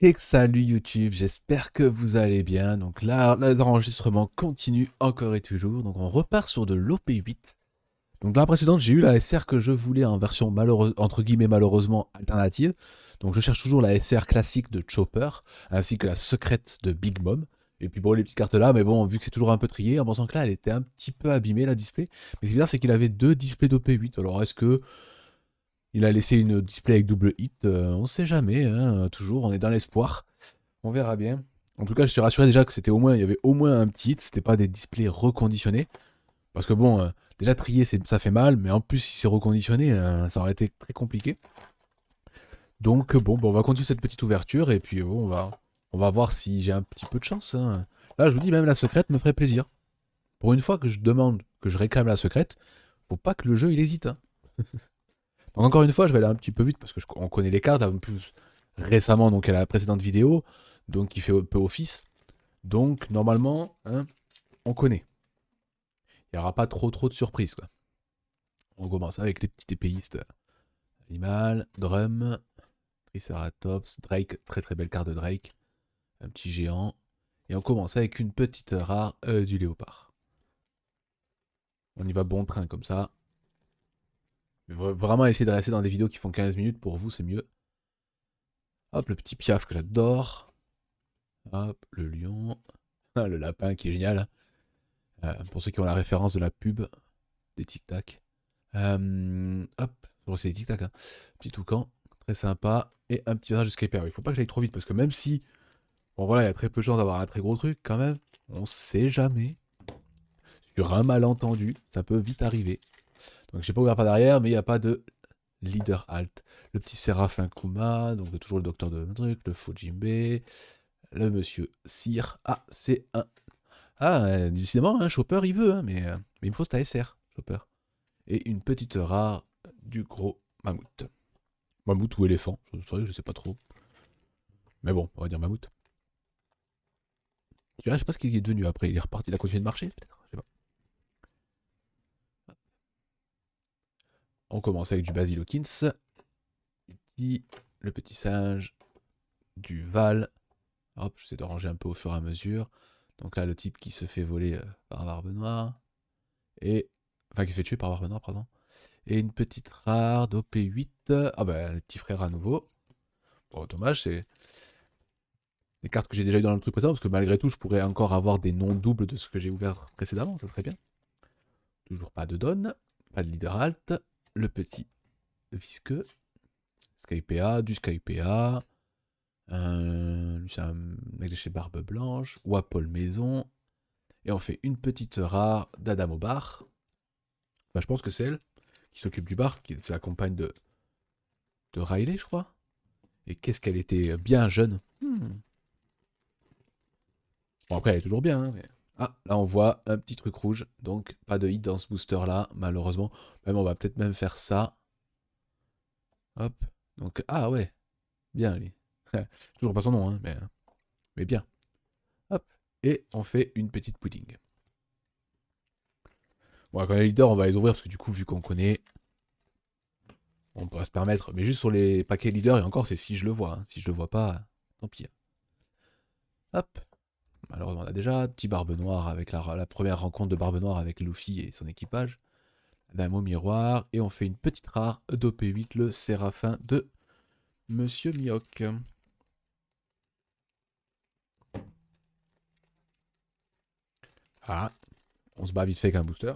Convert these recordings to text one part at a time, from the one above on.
Et salut YouTube, j'espère que vous allez bien. Donc là, l'enregistrement continue encore et toujours. Donc on repart sur de l'OP8. Donc dans la précédente, j'ai eu la SR que je voulais en version entre guillemets malheureusement alternative. Donc je cherche toujours la SR classique de Chopper, ainsi que la secrète de Big Mom. Et puis bon, les petites cartes là, mais bon, vu que c'est toujours un peu trié, en pensant que là, elle était un petit peu abîmée, la display. Mais ce qui est bizarre, c'est qu'il avait deux displays d'OP8. Alors est-ce que il a laissé une display avec double hit, on sait jamais, hein, toujours, on est dans l'espoir. On verra bien. En tout cas, je suis rassuré déjà que il y avait au moins un petit hit, c'était pas des displays reconditionnés. Parce que bon, déjà trier, ça fait mal, mais en plus, si c'est reconditionné, ça aurait été très compliqué. Donc bon, on va continuer cette petite ouverture, et puis bon, on va voir si j'ai un petit peu de chance, hein. Là, je vous dis, même la secrète me ferait plaisir. Pour une fois que je demande, que je réclame la secrète, faut pas que le jeu il hésite, hein. Donc encore une fois, je vais aller un petit peu vite parce que on connaît les cartes, en plus récemment, donc à la précédente vidéo, donc il fait un peu office. Donc normalement, hein, on connaît. Il n'y aura pas trop de surprises, quoi. On commence avec les petits épéistes. Animal, Drum, Triceratops, Drake, très très belle carte de Drake. Un petit géant. Et on commence avec une petite rare du léopard. On y va bon train comme ça. Vraiment essayer de rester dans des vidéos qui font 15 minutes, pour vous c'est mieux. Hop, le petit piaf que j'adore. Hop, le lion. Ah, le lapin qui est génial. Pour ceux qui ont la référence de la pub des Tic Tac. Hop, bon, c'est des Tic Tac, hein. Petit toucan, très sympa. Et un petit passage de Skyper. Il faut pas que j'aille trop vite parce que même si, bon voilà, il y a très peu de chances d'avoir un très gros truc quand même, on sait jamais. Sur un malentendu, ça peut vite arriver. Donc j'ai pas ouvert pas derrière, mais il n'y a pas de leader alt. Le petit Séraphin Kuma, donc toujours le docteur de truc, le Fujimbe, le monsieur Sire. Ah, c'est un. Ah, décidément, hein, Chopper il veut, hein, mais il me faut cette ASR, Chopper. Et une petite rare du gros mammouth. Mammouth ou éléphant, je sais pas trop. Mais bon, on va dire mammouth. Je sais pas ce qu'il est devenu après. Il est reparti, il a continué de marcher, peut-être. Je sais pas. On commence avec du Basil Hawkins. Le petit singe. Du Val. Hop, j'essaie de ranger un peu au fur et à mesure. Donc là, le type qui se fait voler par Barbe Noire. Et. Enfin, qui se fait tuer par Barbe Noire, pardon. Et une petite rare d'OP8. Ah bah, le petit frère à nouveau. Bon, dommage, c'est les cartes que j'ai déjà eu dans le truc précédent, parce que malgré tout, je pourrais encore avoir des noms doubles de ce que j'ai ouvert précédemment, ça serait bien. Toujours pas de Donne, pas de Leader Alt, le petit visqueux, Skypa, du Skypa, c'est un mec de chez Barbe Blanche, Wapol Maison, et on fait une petite rare d'Adamo Bar. Bah, je pense que c'est elle qui s'occupe du bar, c'est la compagne de Riley, je crois. Et qu'est-ce qu'elle était bien jeune. Bon, après, elle est toujours bien, hein, mais. Ah, là, on voit un petit truc rouge. Donc, pas de hit dans ce booster-là, malheureusement. Même, on va peut-être même faire ça. Hop. Donc, ah ouais. Bien, lui. Toujours pas son nom, hein, mais bien. Hop. Et on fait une petite pudding. Bon, quand les leaders, on va les ouvrir parce que du coup, vu qu'on connaît, on pourra se permettre. Mais juste sur les paquets leaders, et encore, c'est si je le vois, hein. Si je le vois pas, tant pis, hein. Hop. Malheureusement, on a déjà petit Barbe Noire avec la première rencontre de Barbe Noire avec Luffy et son équipage. Dame au miroir, et on fait une petite rare d'OP8, le Séraphin de Monsieur Mioc. Ah, on se bat vite fait avec un booster.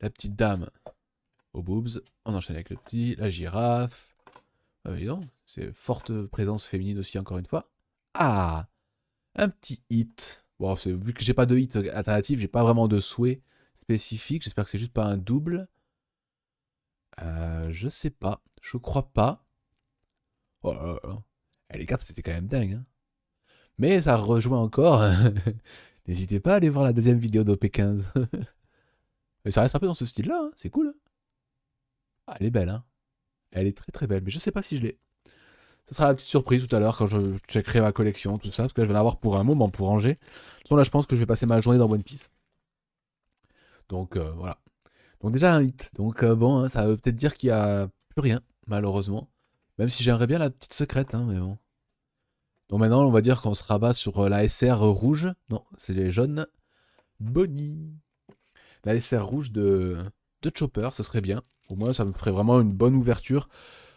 La petite dame aux boobs, on enchaîne avec le petit, la girafe. Ah oui, non, c'est forte présence féminine aussi, encore une fois. Ah, un petit hit. Bon, vu que j'ai pas de hit alternatif, j'ai pas vraiment de souhait spécifique. J'espère que c'est juste pas un double. Je sais pas, je crois pas. Oh là là. Eh, les cartes, c'était quand même dingue, hein. Mais ça rejoint encore. N'hésitez pas à aller voir la deuxième vidéo d'OP15. Mais ça reste un peu dans ce style-là, hein. C'est cool, hein. Ah, elle est belle, hein. Elle est très très belle, mais je sais pas si je l'ai. Ce sera la petite surprise tout à l'heure quand je checkerai ma collection, tout ça, parce que là je vais en avoir pour un moment pour ranger. De toute façon, là je pense que je vais passer ma journée dans One Piece. Donc voilà. Donc déjà un hit. Donc bon, hein, ça veut peut-être dire qu'il y a plus rien, malheureusement. Même si j'aimerais bien la petite secrète, hein, mais bon. Donc maintenant, on va dire qu'on se rabat sur la SR rouge. Non, c'est les jaunes. Bonnie. La SR rouge de Chopper, ce serait bien. Au moins, ça me ferait vraiment une bonne ouverture.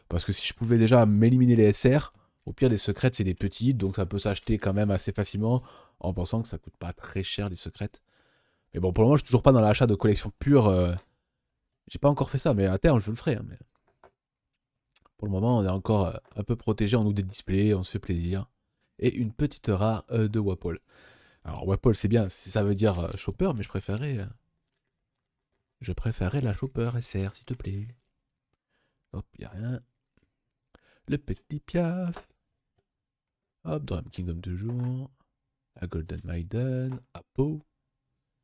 Parce que si je pouvais déjà m'éliminer les SR, au pire, les secrètes, c'est des petites. Donc ça peut s'acheter quand même assez facilement. En pensant que ça coûte pas très cher, les secrètes. Mais bon, pour le moment, je suis toujours pas dans l'achat de collection pure. J'ai pas encore fait ça, mais à terme, je le ferai. Hein, mais pour le moment, on est encore un peu protégé. On ouvre des displays, on se fait plaisir. Et une petite rare de Wapol. Alors, Wapol, c'est bien, si ça veut dire Chopper, mais je préférais la Chopper SR, s'il te plaît. Hop, y a rien. Le petit Piaf. Hop, Drum Kingdom toujours. La Golden Maiden. Apo.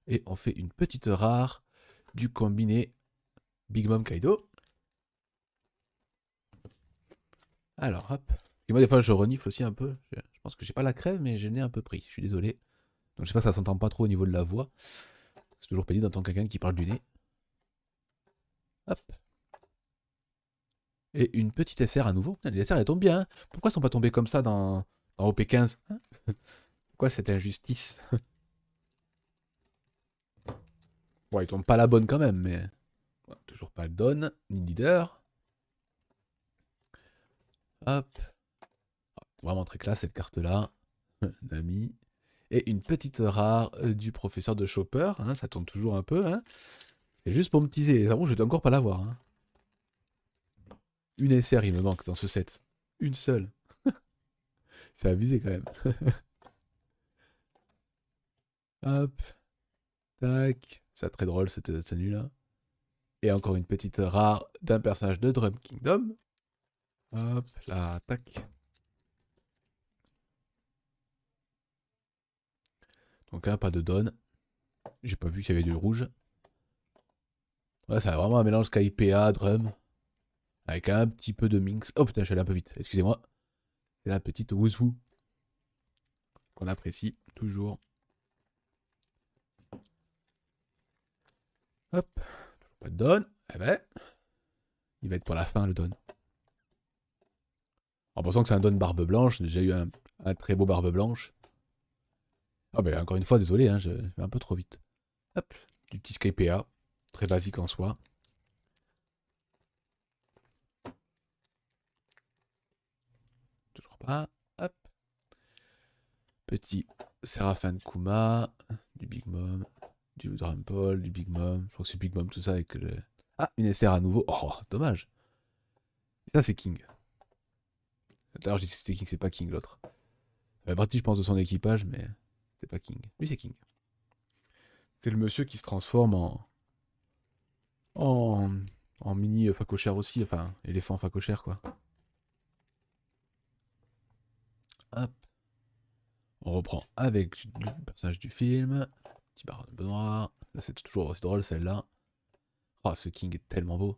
Et on fait une petite rare du combiné Big Mom Kaido. Alors, hop. Et moi, des fois, je renifle aussi un peu. Je pense que j'ai pas la crève, mais je n'ai un peu pris. Je suis désolé. Donc, je sais pas, ça s'entend pas trop au niveau de la voix. C'est toujours pénible d'entendre quelqu'un qui parle du nez. Hop. Et une petite SR à nouveau. Putain, les SR, elles tombent bien. Hein. Pourquoi elles sont pas tombées comme ça dans OP15 hein. Pourquoi cette injustice? Bon, ils tombent pas la bonne quand même, mais... Ouais, toujours pas le Don, ni leader. Hop. Vraiment très classe cette carte-là. Nami. Et une petite rare du professeur de Chopper. Hein, ça tourne toujours un peu. Hein. C'est juste pour me teaser. Ça, bon, je vais encore pas l'avoir. Hein. Une SR, il me manque dans ce set. Une seule. C'est abusé quand même. Hop. Tac. C'est très drôle cette tenue-là. Et encore une petite rare d'un personnage de Drum Kingdom. Hop, là, tac. Donc là, pas de Don. J'ai pas vu qu'il y avait du rouge. Ouais, c'est vraiment un mélange KIPA, Drum. Avec un petit peu de Minx. Oh putain, je suis allé un peu vite. Excusez-moi. C'est la petite Wouzou. Qu'on apprécie toujours. Hop. Pas de Don. Eh ben. Il va être pour la fin, le Don. En pensant que c'est un Don barbe blanche. J'ai déjà eu un très beau barbe blanche. Ah ben encore une fois, désolé, hein, je vais un peu trop vite. Hop. Du petit SkyPA. Très basique en soi. Toujours pas. Hop. Petit Séraphin de Kuma. Du Big Mom. Du Drumpole. Du Big Mom. Je crois que c'est Big Mom tout ça avec le... Ah, une SR à nouveau. Oh, dommage. Ça, c'est King. D'ailleurs, je dis que c'était King, c'est pas King l'autre. La partie, je pense, de son équipage, mais c'est pas King. Lui, c'est King. C'est le monsieur qui se transforme en, en mini facochère aussi, enfin, éléphant facochère, quoi. Hop. On reprend avec le personnage du film. Petit baron de Benoît. Là, c'est toujours aussi drôle, celle-là. Oh, ce King est tellement beau.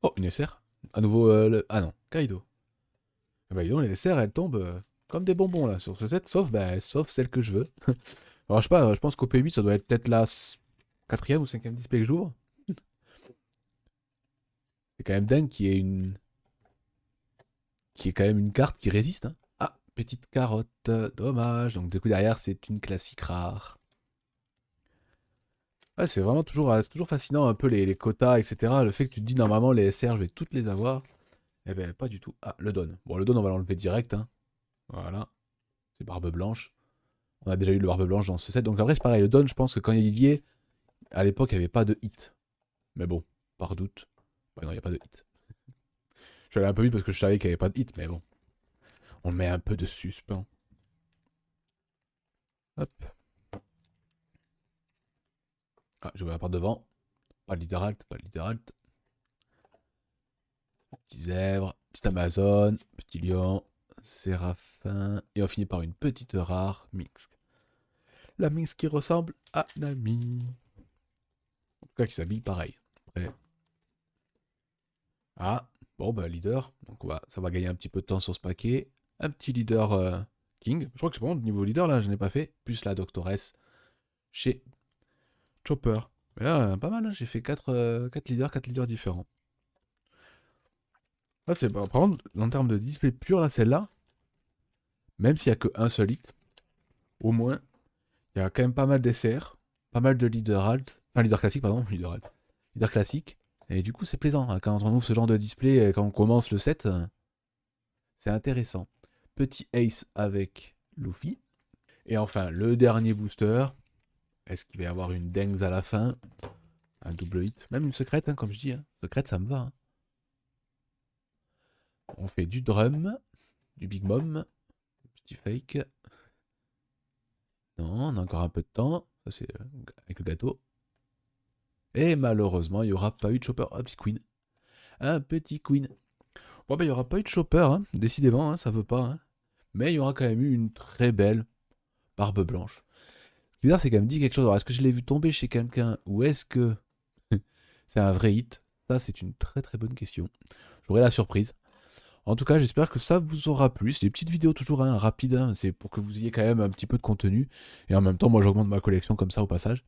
Oh, une SR. À nouveau, ah non, Kaido. Eh ben, dis donc, les SR, elles tombent comme des bonbons, là, sur ce set, sauf celle que je veux. Alors, je sais pas, je pense qu'au P8, ça doit être peut-être la quatrième ou cinquième display que j'ouvre. C'est quand même dingue qu'il y ait quand même une carte qui résiste. Hein. Ah, petite carotte, dommage. Donc du coup derrière c'est une classique rare. Ouais, c'est vraiment toujours, c'est toujours fascinant un peu les quotas, etc. Le fait que tu te dis normalement les SR, je vais toutes les avoir. Eh ben pas du tout. Ah, le Don. Bon, le Don on va l'enlever direct. Hein. Voilà. C'est barbe blanche. On a déjà eu le barbe blanche dans ce set. Donc après c'est pareil. Le Don, je pense que quand il est lié, à l'époque il n'y avait pas de hit. Mais bon, par doute. Ouais, non, il n'y a pas de hit. Je suis allé un peu vite parce que je savais qu'il n'y avait pas de hit, mais bon. On met un peu de suspens. Hop. Ah, je vais par devant. Pas de leader alt, pas de leader alt. Petit zèbre, petit Amazon, petit lion, séraphin. Et on finit par une petite rare Minx. La Minx qui ressemble à Nami. En tout cas, qui s'habille pareil. Après. Ah, bon, bah, leader. Donc, ça va gagner un petit peu de temps sur ce paquet. Un petit leader King. Je crois que c'est bon, niveau leader, là, je n'ai pas fait. Plus la Doctoresse chez Chopper. Mais là, pas mal, hein, j'ai fait 4 leaders différents. Ah, c'est par contre, en termes de display pur, là, celle-là, même s'il n'y a qu'un seul hit, au moins, il y a quand même pas mal d'SR, pas mal de leader alt, enfin leader classique, pardon, leader alt, leader classique. Et du coup, c'est plaisant, hein, quand on ouvre ce genre de display, quand on commence le set, c'est intéressant. Petit ace avec Luffy. Et enfin, le dernier booster. Est-ce qu'il va y avoir une Dengs à la fin? Un double hit. Même une secrète, hein, comme je dis. Hein. Secrète, ça me va. Hein. On fait du drum, du Big Mom, petit fake. Non, on a encore un peu de temps. Ça, c'est avec le gâteau. Et malheureusement, il n'y aura pas eu de chopper. Un petit queen. Un petit queen. Bon, ben, il n'y aura pas eu de chopper, hein. Décidément, hein, ça veut pas. Hein. Mais il y aura quand même eu une très belle barbe blanche. Ce qui est bizarre, c'est qu'elle me dit quelque chose. Alors, est-ce que je l'ai vu tomber chez quelqu'un ou est-ce que c'est un vrai hit? Ça, c'est une très très bonne question. J'aurai la surprise. En tout cas, j'espère que ça vous aura plu. C'est des petites vidéos toujours hein, rapides. Hein. C'est pour que vous ayez quand même un petit peu de contenu. Et en même temps, moi, j'augmente ma collection comme ça au passage.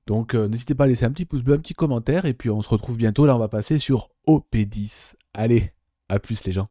Donc, n'hésitez pas à laisser un petit pouce bleu, un petit commentaire. Et puis, on se retrouve bientôt. Là, on va passer sur OP10. Allez, à plus les gens.